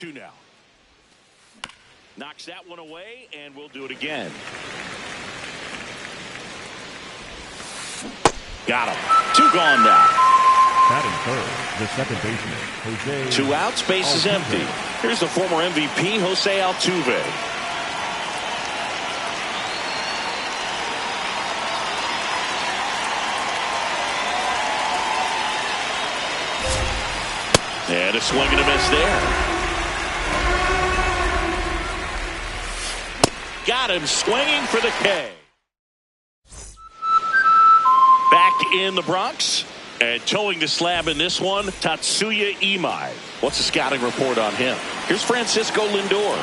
Two now. Knocks that one away, and we'll do it again. Got him. Two gone now. Batting third, the second baseman, Jose. Two outs, base is empty. Here's the former MVP, Jose Altuve. And a swing and a miss there. Got him swinging for the K. Back in the Bronx. And towing the slab in this one, Tatsuya Imai. What's the scouting report on him? Here's Francisco Lindor.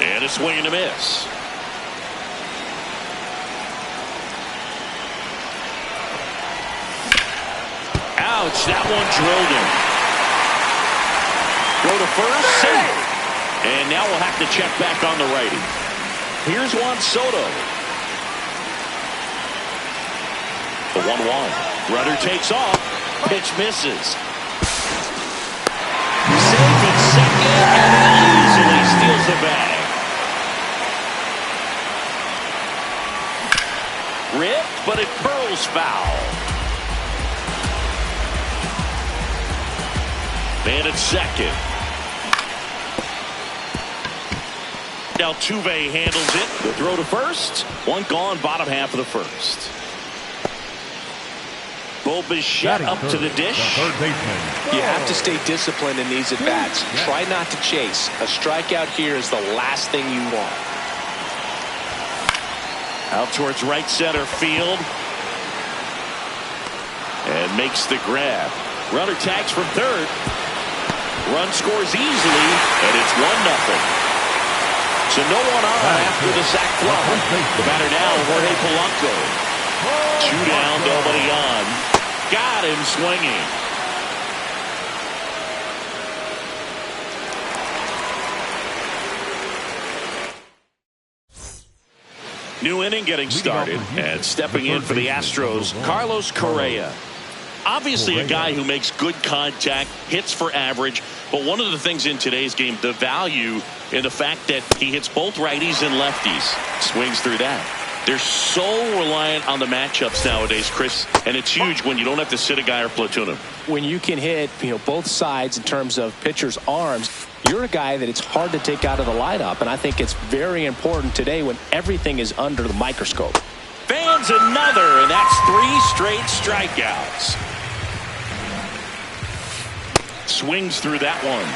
And a swing and a miss. Ouch, that one drilled him. Go to first, safe. And now we'll have to check back on the righty. Here's Juan Soto. The 1-1. Runner takes off. Pitch misses. Safe at second, and he easily steals the bag. Ripped, but it curls foul. Man at second. Altuve handles it. The throw to first. One gone, bottom half of the first. Bichette up to the dish. Third baseman. You have to stay disciplined in these at-bats. Try not to chase. A strikeout here is the last thing you want. Out towards right center field. And makes the grab. Runner tags from third. Run scores easily, and it's 1-0. So no one on after the sac fly. The batter now, Jorge Polanco. Two down, nobody on. Got him swinging. New inning getting started, and stepping in for the Astros, Carlos Correa. Obviously a guy who makes good contact, hits for average, but one of the things in today's game, the value in the fact that he hits both righties and lefties. Swings through that. They're so reliant on the matchups nowadays, Chris, and it's huge when you don't have to sit a guy or platoon him. When you can hit, both sides in terms of pitchers' arms, you're a guy that it's hard to take out of the lineup, and I think it's very important today when everything is under the microscope. Fans another, and that's 3 straight strikeouts. Swings through that one.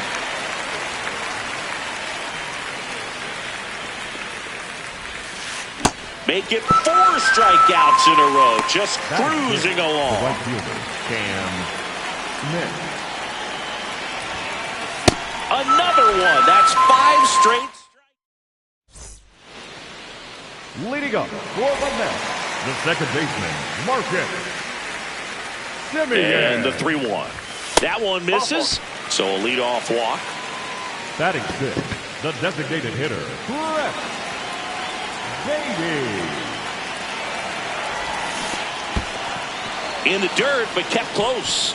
Make it 4 strikeouts in a row, just cruising along. Right fielder, Cam Smith. Another one. That's 5 straight. Leading up for the Mets, the second baseman, Marcus Semien. And the 3-1. That one misses, so a leadoff walk. Batting sixth, the designated hitter, Brett Baty. In the dirt, but kept close.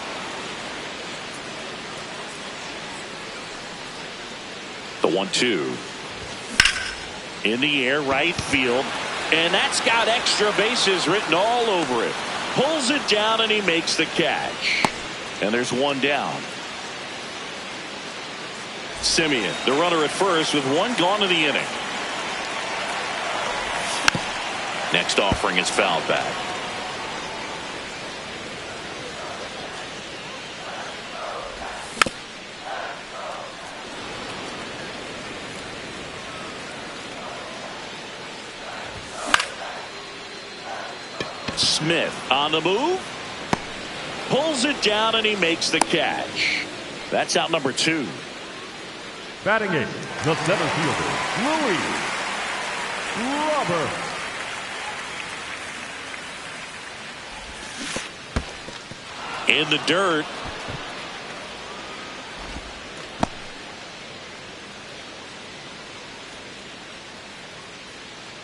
The 1-2. In the air, right field. And that's got extra bases written all over it. Pulls it down, and he makes the catch. And there's one down. Semien, the runner at first, with one gone in the inning. Next offering is fouled back. Smith on the move. Pulls it down, and he makes the catch. That's out number 2. Batting eighth, the center fielder, Louis Robert. In the dirt.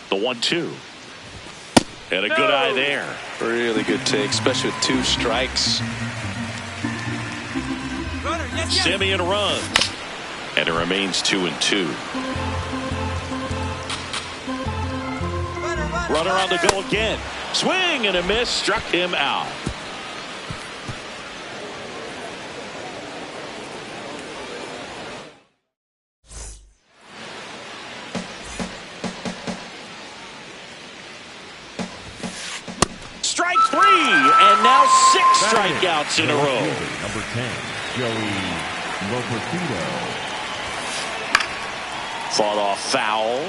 The 1-2. And a good eye there. Really good take, especially with 2 strikes. Simeon runs. And it remains 2-2. Runner on the go again. Swing and a miss. Struck him out. Strike 3, and now 6 strikeouts in a row. Number 10, Joey Loperfido. Fought off foul.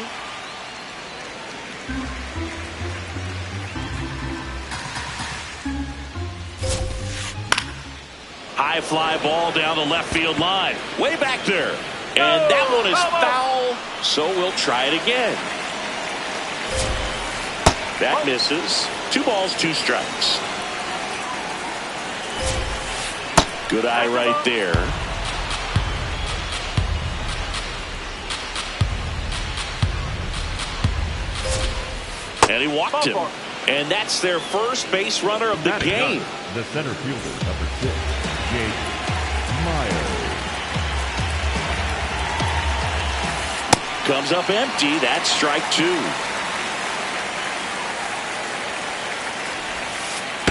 High fly ball down the left field line. Way back there. And that one is foul, so we'll try it again. That misses. 2 balls, 2 strikes. Good eye right there. And he walked him. And that's their first base runner of the game. The center fielder, number 6, Jake Myers. Comes up empty. That's strike 2.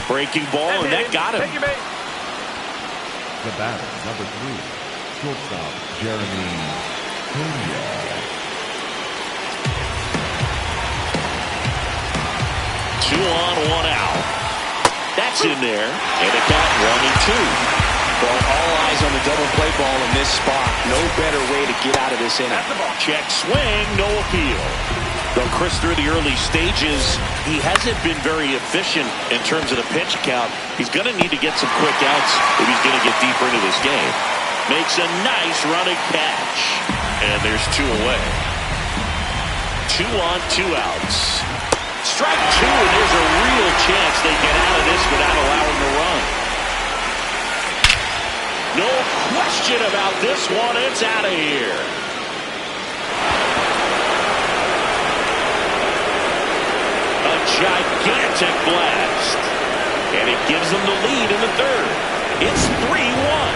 Breaking ball, and that got him. The batter, number 3, shortstop, Jeremy Pena. 2 on, 1 out. That's in there, and it got 1-2. Well, all eyes on the double play ball in this spot. No better way to get out of this inning. Check swing, no appeal. Though Chris, through the early stages, he hasn't been very efficient in terms of the pitch count. He's going to need to get some quick outs if he's going to get deeper into this game. Makes a nice running catch. And there's 2 away. 2 on, 2 outs. Strike 2, and there's a real chance they get out of this without allowing the run. No question about this one. It's out of here. A gigantic blast. And it gives them the lead in the 3rd. It's 3-1.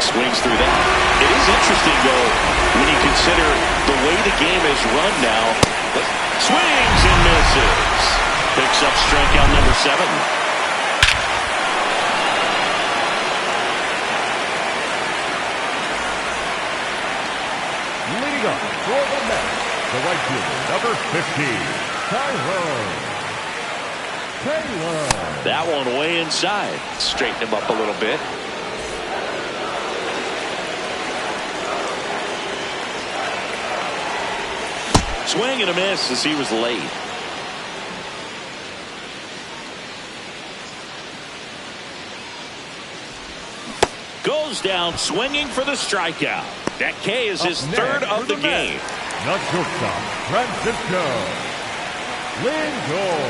Swings through that. It is interesting, though, when you consider the way the game is run now. Swings and misses. Picks up strikeout number 7. Leading up for the Mets, the right fielder, number 50, Taylor. That one way inside. Straighten him up a little bit. Swing and a miss as he was late. Goes down swinging for the strikeout. That K is his 3rd of the game. Not shortstop, Francisco Lindor.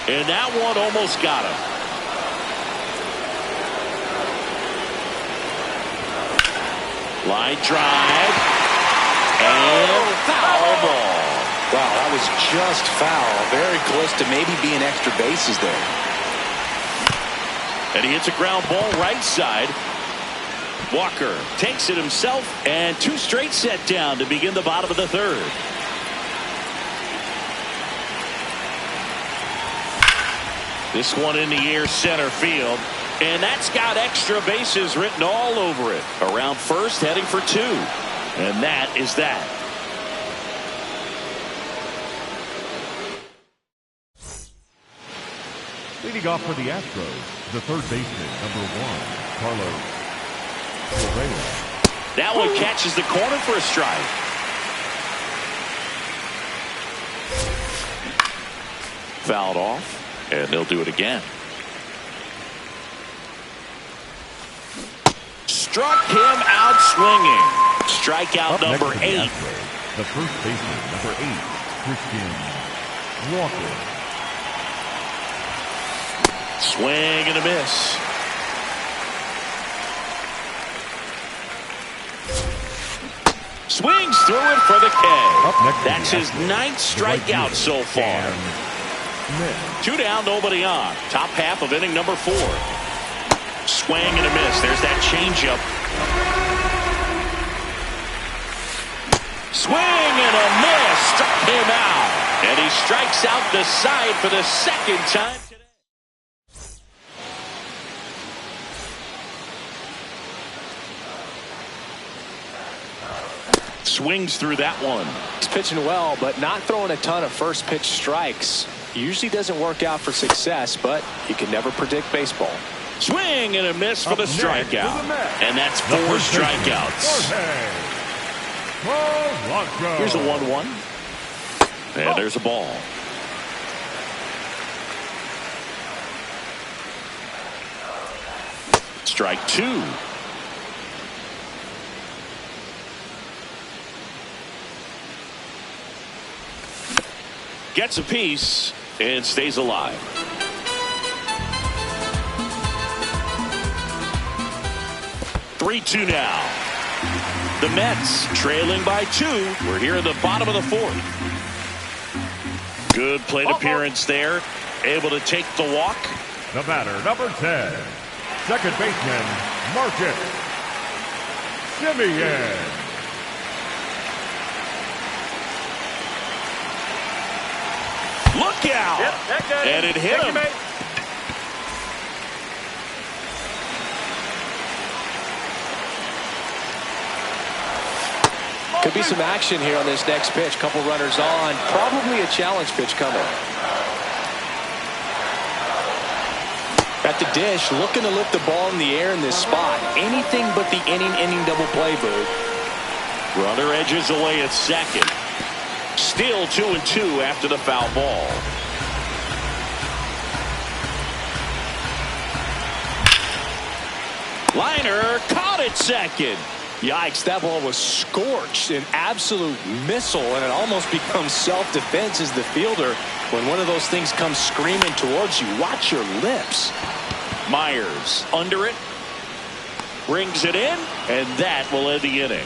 And that one almost got him. Line drive. And foul ball. Wow, that was just foul. Very close to maybe being extra bases there. And he hits a ground ball right side. Walker takes it himself, and 2 straight set down to begin the bottom of the 3rd. This one in the air center field, and that's got extra bases written all over it. Around first, heading for 2. And that is that. Leading off for the Astros, the 3rd baseman, number 1, Carlos Correa. That one catches the corner for a strike. Fouled off, and they'll do it again. Struck him out swinging. Strikeout number 8. The first baseman, number 8, Christian Walker. Swing and a miss. Swings through it for the K. That's his Astros, 9th strikeout so far. 2 down, nobody on. Top half of inning number 4. Swing and a miss. There's that changeup. Swing and a miss. Struck him out. And he strikes out the side for the 2nd time today. Swings through that one. He's pitching well, but not throwing a ton of first pitch strikes. Usually doesn't work out for success, but you can never predict baseball. Swing and a miss for the strikeout. And that's 4 strikeouts. Here's a 1-1. And there's a ball. Strike 2. Gets a piece and stays alive. Three-two now. The Mets trailing by 2. We're here in the bottom of the 4th. Good plate appearance there. Able to take the walk. The batter, number 10, second baseman, Marcus Semien. Look out! And it hit him. Could be some action here on this next pitch. Couple runners on. Probably a challenge pitch coming. At the dish, looking to lift the ball in the air in this spot. Anything but the inning double play, Boo. Runner edges away at second. Still 2-2 after the foul ball. Liner caught at second. Yikes, that ball was scorched, an absolute missile, and it almost becomes self-defense as the fielder. When one of those things comes screaming towards you, watch your lips. Myers under it. Brings it in, and that will end the inning.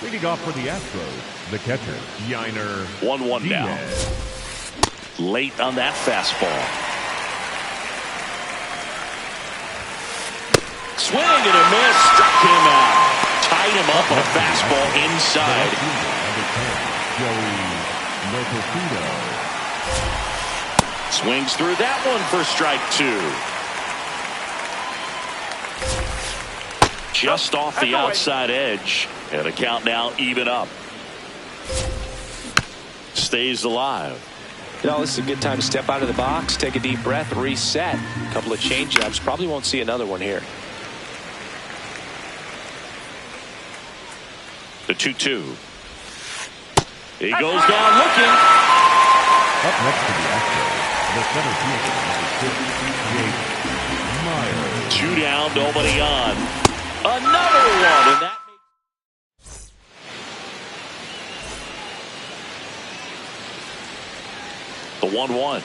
Leading off for the Astros, the catcher, Yainer 1-1 now. Late on that fastball. Swing and a miss. Struck him out. Tied him up on a fastball inside. Number 10, Joey Lopez. Swings through that one for strike 2. Just off the outside edge. And the count now even up. Stays alive. You know, this is a good time to step out of the box, take a deep breath, reset. A couple of change-ups. Probably won't see another one here. The 2-2. He goes down looking. Up next to the Astros, the center fielder, number 58, Myers. 2 down, nobody on. Another one, and that the 1-1.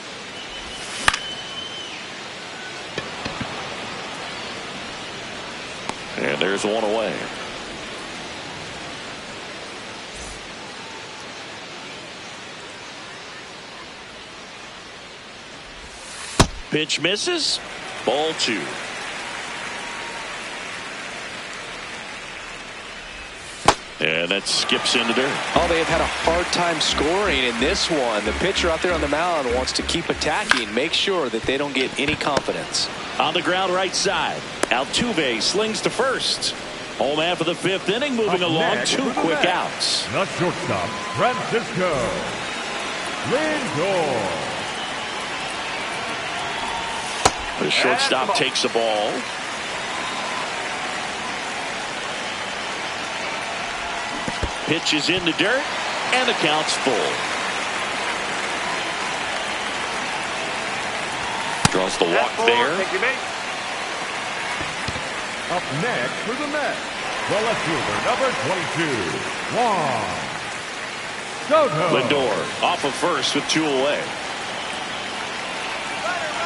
And there's one away. Pitch misses. Ball 2. And that skips into dirt. Oh, they have had a hard time scoring in this one. The pitcher out there on the mound wants to keep attacking, make sure that they don't get any confidence. On the ground right side, Altuve slings to first. Home half of the 5th inning, moving along. 2 quick outs. The shortstop, Francisco Lindor. The shortstop takes the ball. Pitches in the dirt, and the count's full. Draws the walk there. Up next for the Mets, the left fielder, number 22, Juan Soto. Lindor off of first with 2 away.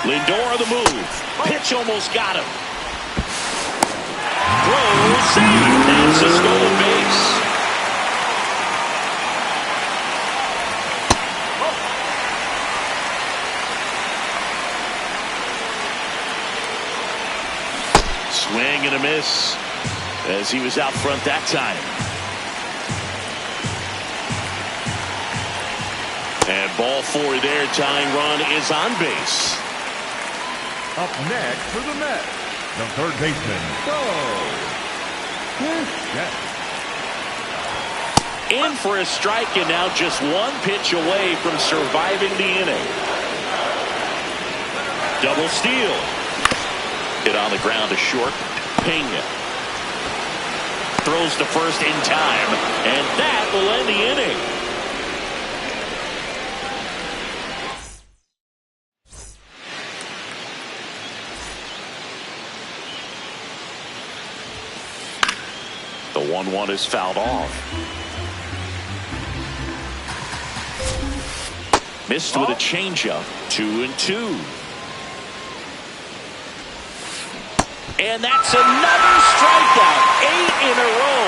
Lindor the move. Pitch almost got him. Throw, save. That's a stolen base. Swing and a miss as he was out front that time. And ball four there. Tying run is on base. Up next for the Mets, the third baseman, Bo. In for a strike, and now just one pitch away from surviving the inning. Double steal. Hit on the ground to short. Pena throws to first in time, and that will end the inning. The 1-1 is fouled off. Missed with a changeup. 2-2. And that's another strikeout. 8 in a row.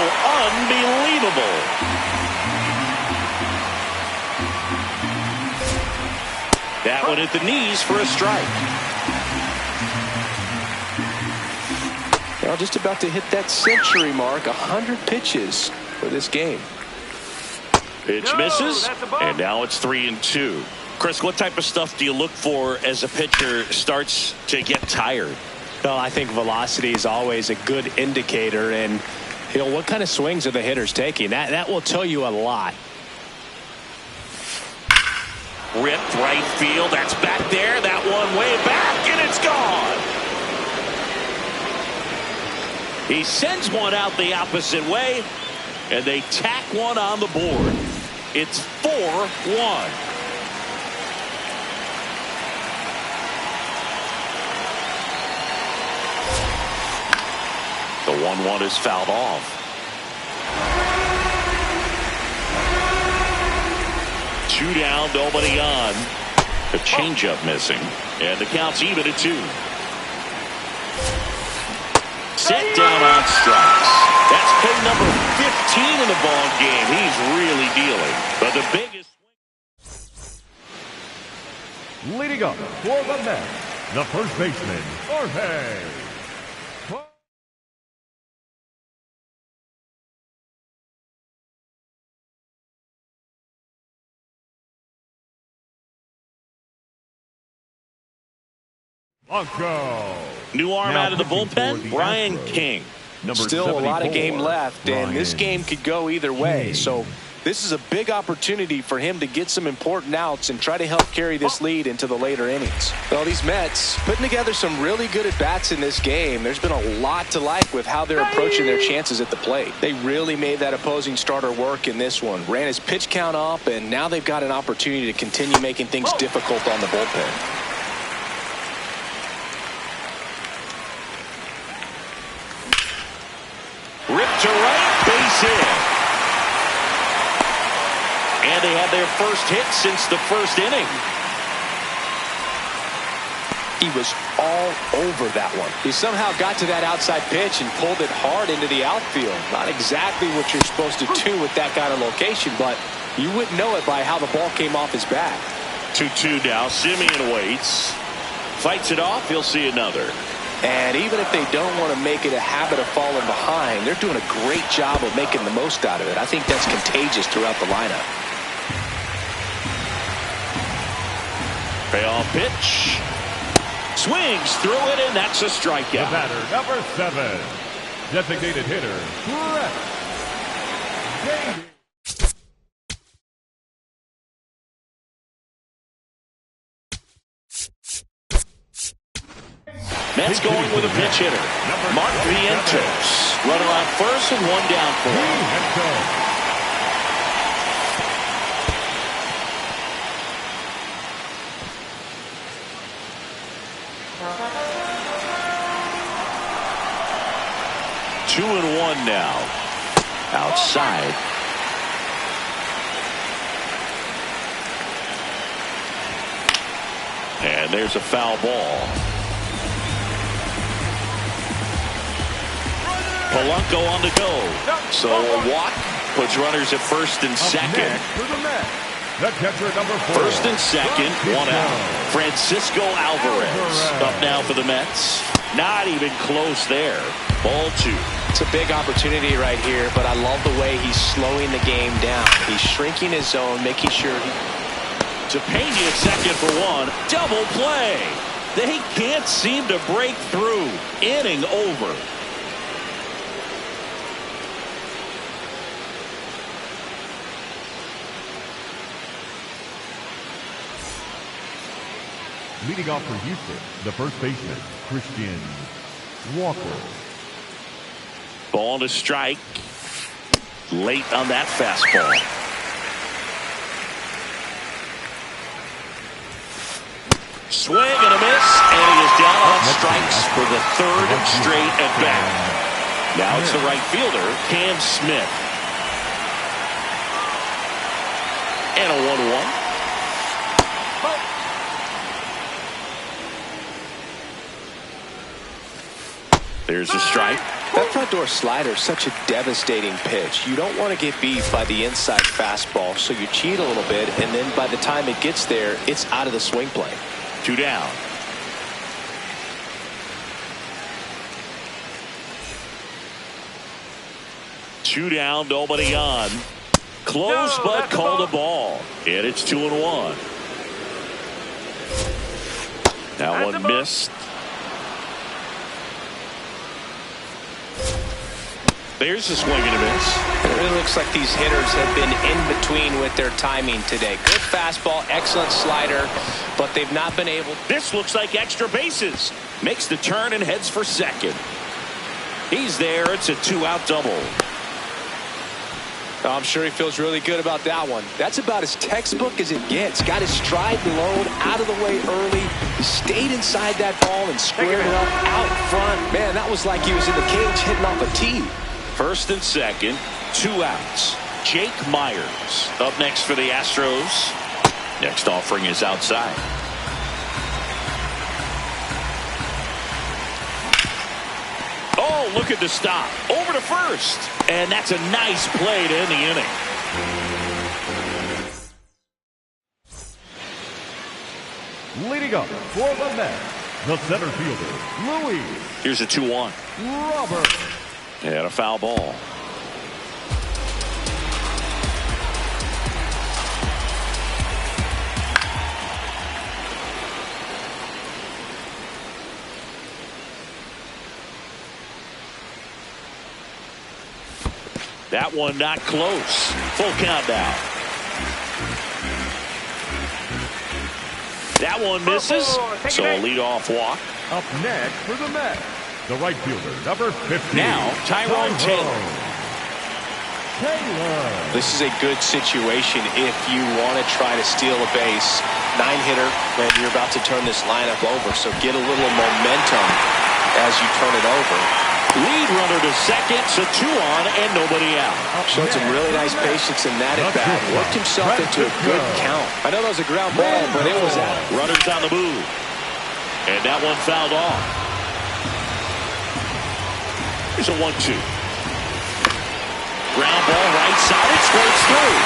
Unbelievable. That one at the knees for a strike. Now just about to hit that century mark. 100 pitches for this game. Pitch misses, and now it's 3-2. Chris, what type of stuff do you look for as a pitcher starts to get tired? Well, I think velocity is always a good indicator, and what kind of swings are the hitters taking? That will tell you a lot. Ripped right field. That's back there. That one way back, and it's gone. He sends one out the opposite way, and they tack one on the board. It's 4-1. The 1-1 is fouled off. Two down, nobody on. The changeup missing, and the count's even at 2. Set down on strikes. That's pin number 15 in the ball game. He's really dealing. But the biggest. Leading up for the Mets, the first baseman, Jorge. New arm out of the bullpen, Brian King. Still a lot of game left, and this game could go either way. So this is a big opportunity for him to get some important outs and try to help carry this lead into the later innings. Well, these Mets putting together some really good at-bats in this game. There's been a lot to like with how they're approaching their chances at the plate. They really made that opposing starter work in this one. Ran his pitch count up, and now they've got an opportunity to continue making things difficult on the bullpen. Ripped to right, base hit. And they had their first hit since the first inning. He was all over that one. He somehow got to that outside pitch and pulled it hard into the outfield. Not exactly what you're supposed to do with that kind of location, but you wouldn't know it by how the ball came off his bat. 2-2 now. Simeon waits. Fights it off. He'll see another. And even if they don't want to make it a habit of falling behind, they're doing a great job of making the most out of it. I think that's contagious throughout the lineup. Payoff pitch. Swings through it, and that's a strikeout. The batter, number 7. Designated hitter, Brett Davey. Mets going with a pinch hitter. Mark Vientos. Runner on first and one down for him. 2-1 now. Outside. And there's a foul ball. Polanco on the go. So a walk puts runners at first and second. The catcher, number 4. First and second, one out. Francisco Alvarez up now for the Mets. Not even close there. Ball 2. It's a big opportunity right here, but I love the way he's slowing the game down. He's shrinking his zone, making sure he... Tepena at second for one. Double play. They can't seem to break through. Inning over. Leading off for Houston, the first baseman, Christian Walker. Ball to strike. Late on that fastball. Swing and a miss, and he is down on strikes for the third straight at bat. Now it's the right fielder, Cam Smith. And a 1-1. There's a strike. That front door slider is such a devastating pitch. You don't want to get beat by the inside fastball, so you cheat a little bit, and then by the time it gets there, it's out of the swing plane. 2 down. Two down, nobody on. Close, but called a ball. And it's 2-1. That one missed. There's a swing and a miss. It really looks like these hitters have been in between with their timing today. Good fastball, excellent slider, but they've not been able. This looks like extra bases. Makes the turn and heads for second. He's there. It's a 2-out double. I'm sure he feels really good about that one. That's about as textbook as it gets. Got his stride low, out of the way early. He stayed inside that ball and squared it up out front. Man, that was like he was in the cage hitting off a tee. First and second, 2 outs. Jake Myers up next for the Astros. Next offering is outside. Oh, look at the stop. Over to first. And that's a nice play to end the inning. Leading up for the Mets, the center fielder, Louis. Here's a 2-1. Robert. And a foul ball. That one not close. Full count now. That one misses. So a leadoff walk. Up next for the Mets, the right fielder, number 15. Now, Tyrone Taylor. This is a good situation if you want to try to steal a base. 9-hitter, and you're about to turn this lineup over, so get a little momentum as you turn it over. Lead runner to second, so 2 on and nobody out. Showed some really nice patience in that at bat. Worked himself into a good count. I know that was a ground ball, but it was out. Runners on the move. And that one fouled off. Here's a 1-2. Ground ball right side. It squirts through.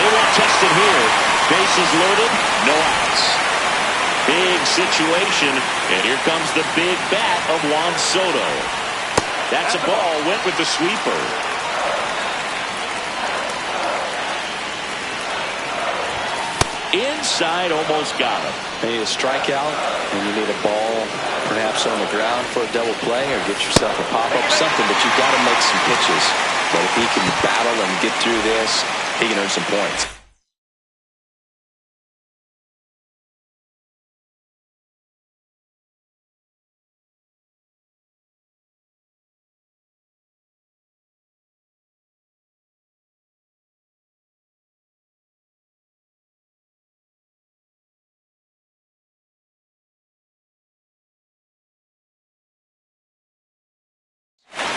They won't test it here. Bases loaded. No outs. Big situation. And here comes the big bat of Juan Soto. That's a ball. Went with the sweeper. Inside, almost got him. You need a strikeout, and you need a ball perhaps on the ground for a double play, or get yourself a pop-up, something, but you've got to make some pitches. But if he can battle and get through this, he can earn some points.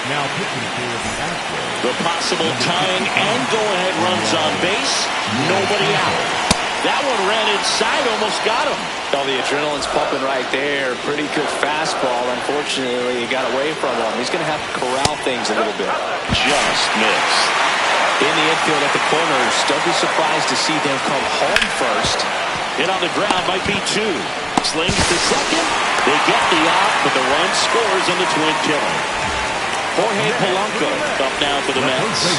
Now pitching for the Astros. The possible tying and go-ahead runs on base. Nobody out. That one ran inside, almost got him. Oh, the adrenaline's pumping right there. Pretty good fastball. Unfortunately, he got away from him. He's going to have to corral things a little bit. Just missed. In the infield at the corners. Don't be surprised to see them come home first. Hit on the ground, might be two. Slings to second. They get the out, but the run scores on the twin killer. Jorge Polanco up now for the Mets.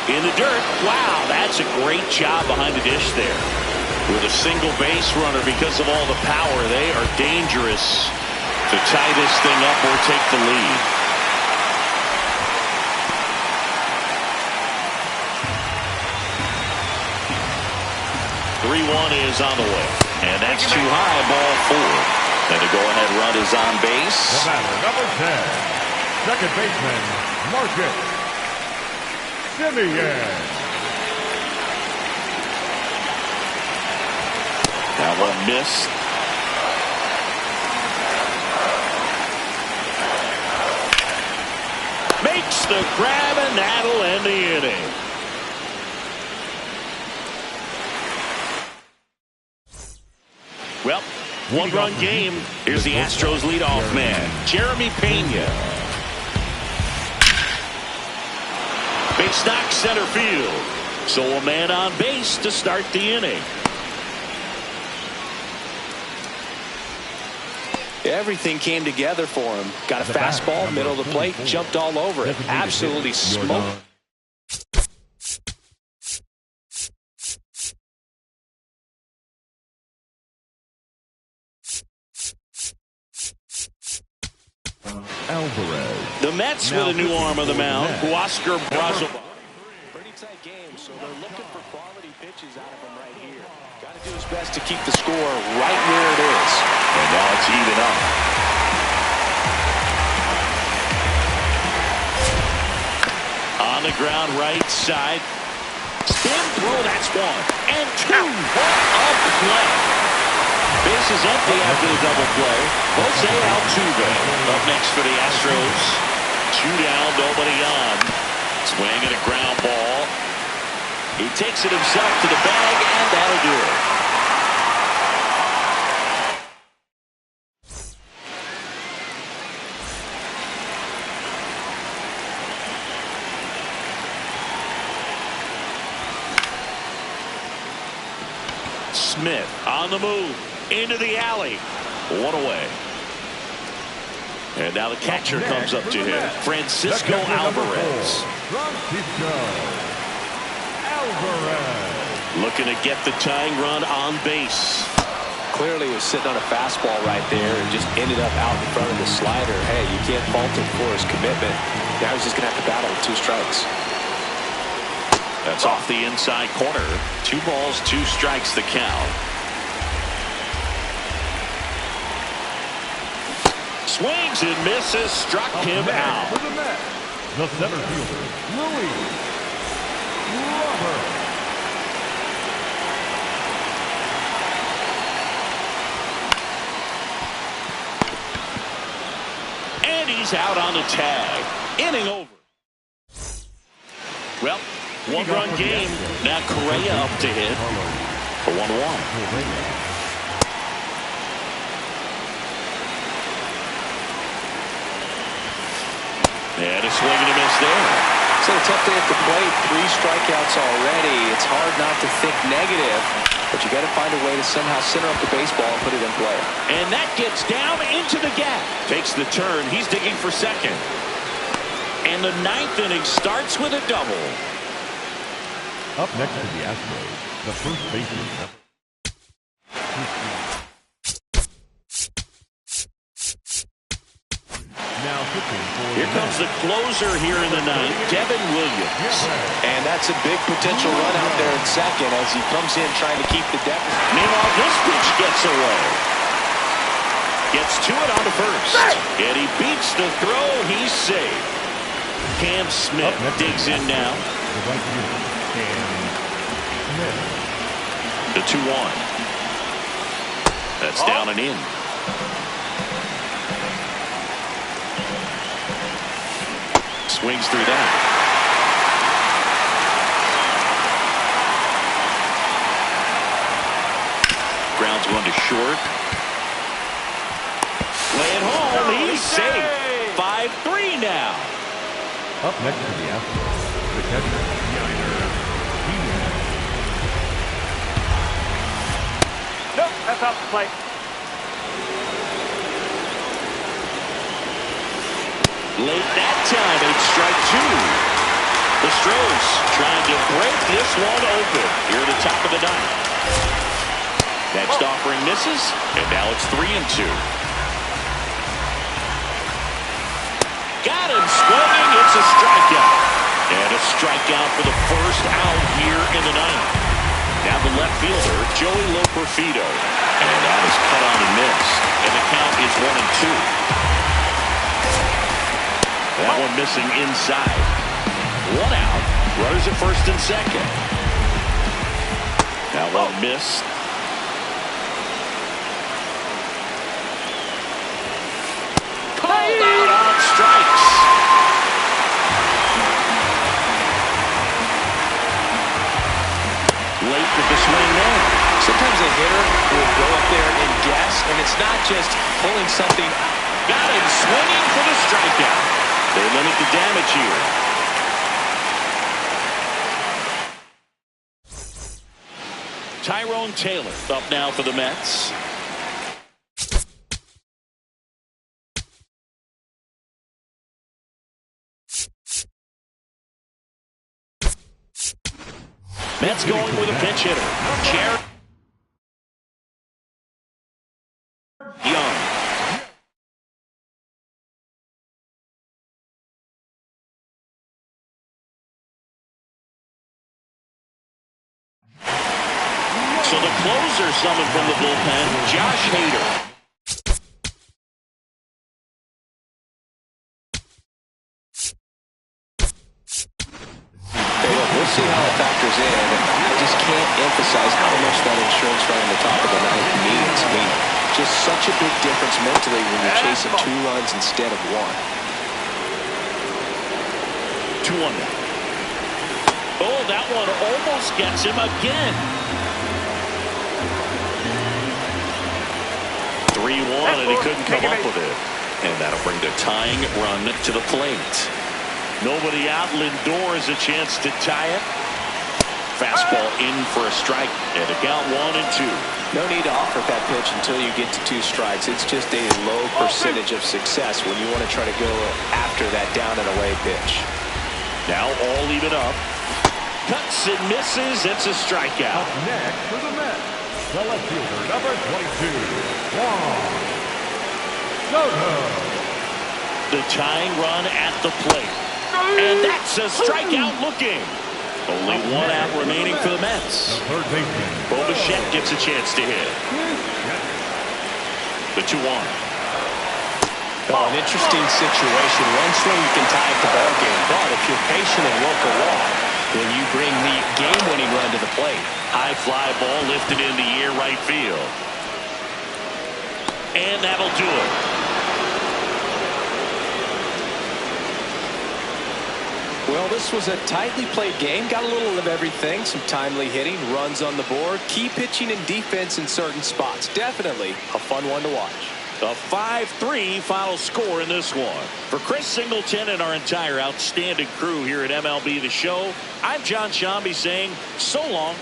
In the dirt. Wow, that's a great job behind the dish there. With a single base runner, because of all the power, they are dangerous to tie this thing up or take the lead. Three-one is on the way. And that's too high, ball four. And the go-ahead run is on base. The batter, number 10, second baseman, Marcus Semien. That one missed. Makes the grab, and that'll end the inning. Well, one-run game. Here's the Astros leadoff man, Jeremy Pena. Base knock center field. So a man on base to start the inning. Everything came together for him. Got a fastball, middle of the plate, jumped all over it. Absolutely smoked. Alvarez. The Mets with a new arm of the mound, Oscar Brazoba. Pretty tight game, so they're looking for quality pitches out of him right here. Got to do his best to keep the score right where it is. And now it's even up. On the ground, right side. Spin throw, that's one. And two. What a play. Base is empty after the double play. Jose Altuve up next for the Astros. Two down, nobody on. Swing and a ground ball. He takes it himself to the bag, and that'll do it. Smith on the move. Into the alley. One away. And now the catcher comes up to him. Francisco Alvarez. Looking to get the tying run on base. Clearly was sitting on a fastball right there and just ended up out in front of the slider. Hey, you can't fault him for his commitment. Now he's just going to have to battle with two strikes. That's off the inside corner. 2 balls, 2 strikes the count. Swings and misses, struck him out. The center fielder, Louis Robert. And he's out on the tag. Inning over. Well, one-run game. Now Correa up to hit for 1-1. And a swing and a miss there. It's a tough day at the plate. 3 strikeouts already. It's hard not to think negative, but you got to find a way to somehow center up the baseball and put it in play. And that gets down into the gap. Takes the turn. He's digging for second. And the 9th inning starts with a double. Up next to the Astros, the first baseman. Here comes the closer here in the 9th, Devin Williams. And that's a big potential run out there in second as he comes in trying to keep the deficit. Meanwhile, this pitch gets away. Gets to it on the first. And he beats the throw. He's safe. Cam Smith digs in now. The 2-1. That's down and in. Swings through that. Grounds one to short. Lay it home. He's safe. 5-3 now. Up next to the Astros, the catcher, Nope, that's off the plate. Late that time, it's strike two. The Stros trying to break this one open here at the top of the ninth. Next offering misses, and now it's 3-2. Got him swinging. It's a strikeout. And a strikeout for the first out here in the ninth. Now the left fielder, Joey Loperfido. And that is cut on and missed. And the count is 1-2. That one missing inside. One out. Runners at first and second. Now one missed. Called out on strikes. Late with the swing there. Sometimes a hitter will go up there and guess, and it's not just pulling something. Got him swinging for the strikeout. They limit the damage here. Tyrone Taylor up now for the Mets. Mets going with a pinch hitter. Jared Young. So the closer summoned from the bullpen, Josh Hader. We'll see how it factors in. I just can't emphasize how much that insurance right on the top of the ninth means. I mean, just such a big difference mentally when you're chasing 2 runs instead of 1. 2-1 now. Oh, that one almost gets him again. 3-1, and he couldn't come up with it. And that'll bring the tying run to the plate. Nobody out. Lindor has a chance to tie it. Fastball in for a strike. And a count 1-2. No need to offer that pitch until you get to 2 strikes. It's just a low percentage of success when you want to try to go after that down and away pitch. Now all even up. Cuts and misses. It's a strikeout. Up next for the Mets, the left fielder, number 22, Juan Soto. The tying run at the plate. And that's a strikeout looking. Only 1 out remaining for the Mets. The third baseman, Bo Bichette gets a chance to hit. The 2-1. Oh, an interesting situation. One swing you can tie up the ball game, but if you're patient and work along, then you bring the game-winning run to the plate. High fly ball lifted in the air right field. And that'll do it. Well, this was a tightly played game. Got a little of everything. Some timely hitting, runs on the board, key pitching and defense in certain spots. Definitely a fun one to watch. A 5-3 final score in this one. For Chris Singleton and our entire outstanding crew here at MLB The Show, I'm John Shambi saying so long.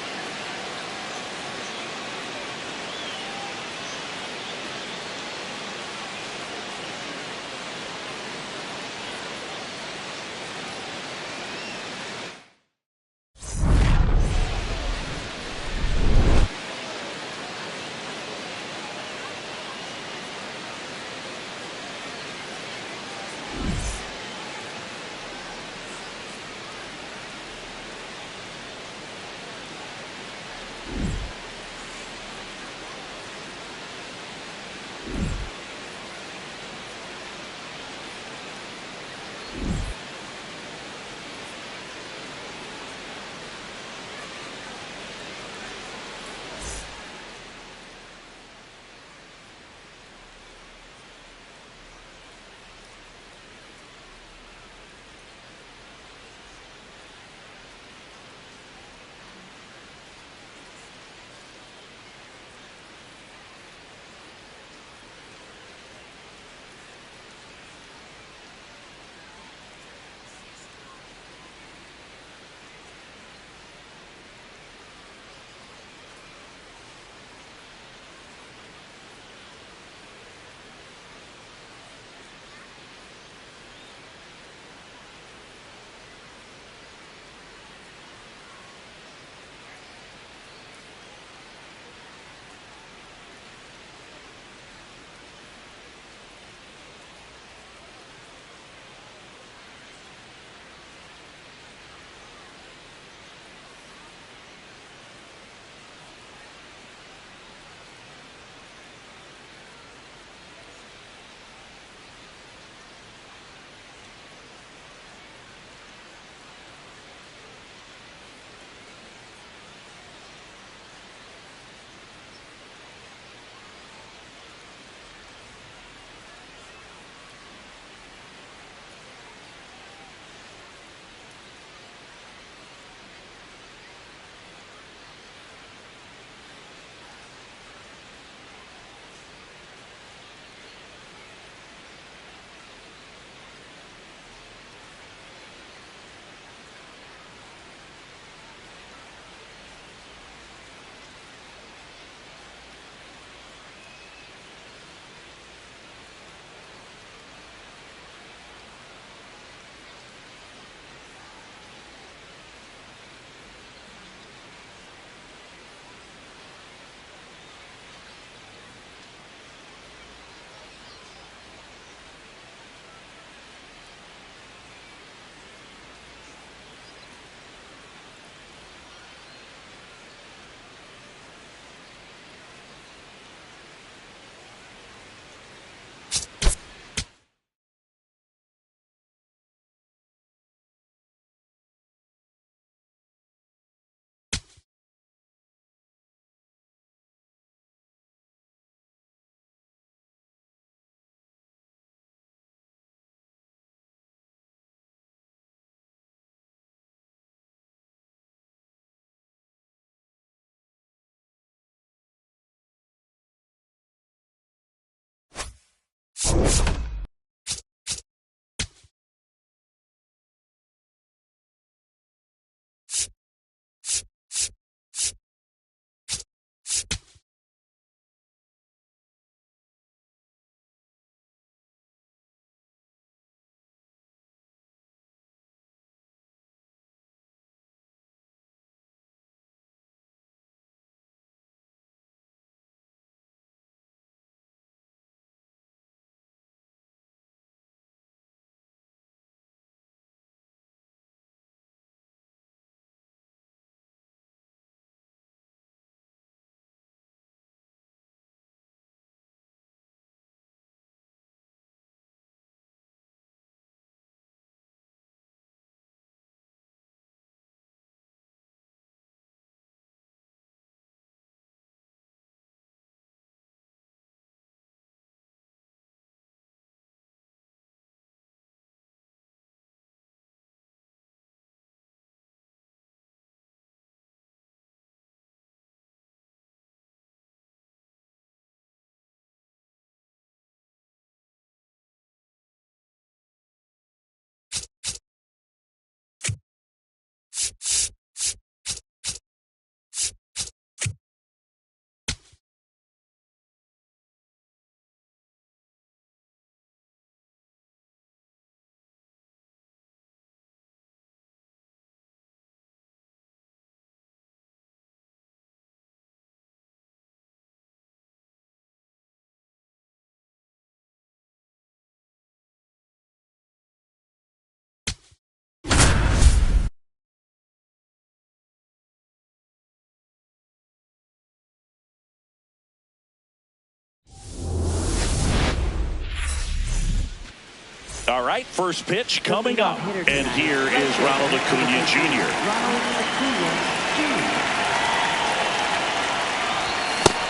All right, first pitch coming up. And here is Ronald Acuna Jr.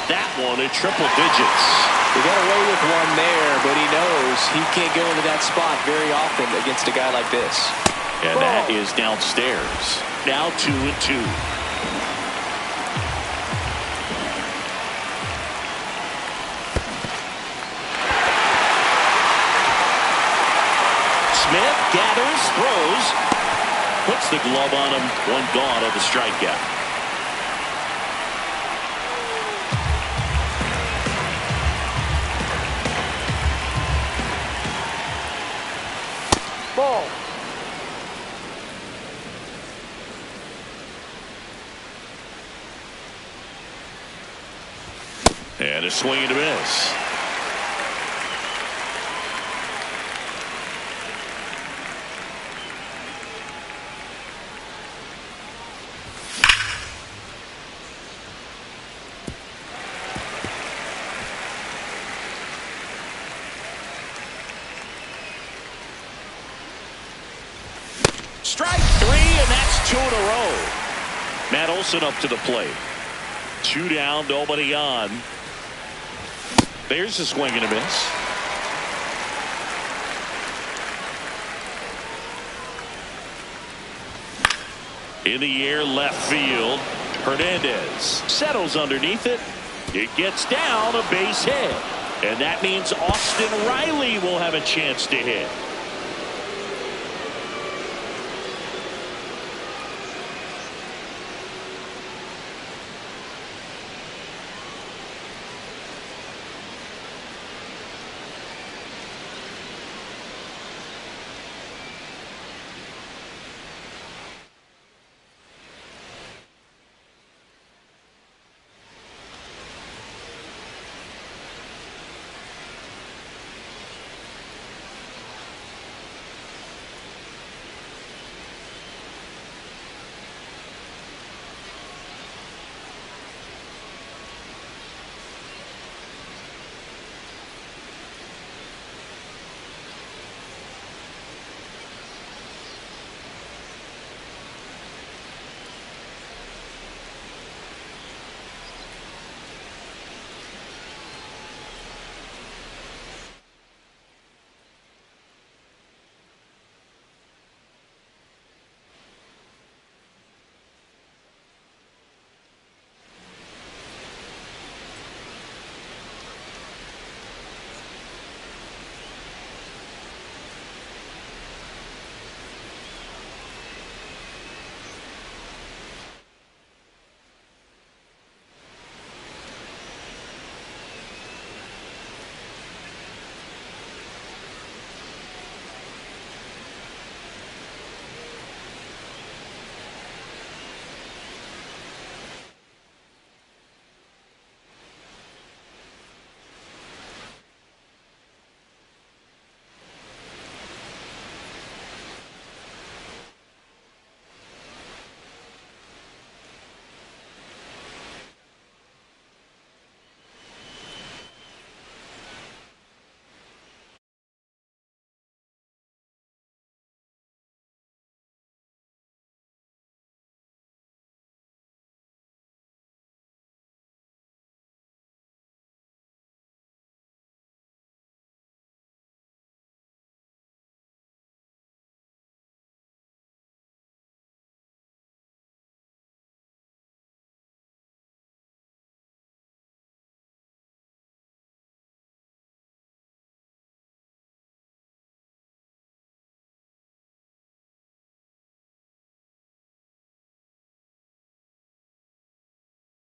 That one at triple digits. He got away with one there, but he knows he can't go into that spot very often against a guy like this. And that is downstairs. Now 2-2. Smith gathers, throws, puts the glove on him. One gone on the strikeout. Ball. And a swing and a miss. Strike three, and that's 2 in a row. Matt Olson up to the plate. 2 down, nobody on. There's a swing and a miss. In the air, left field. Hernandez settles underneath it. It gets down, a base hit. And that means Austin Riley will have a chance to hit.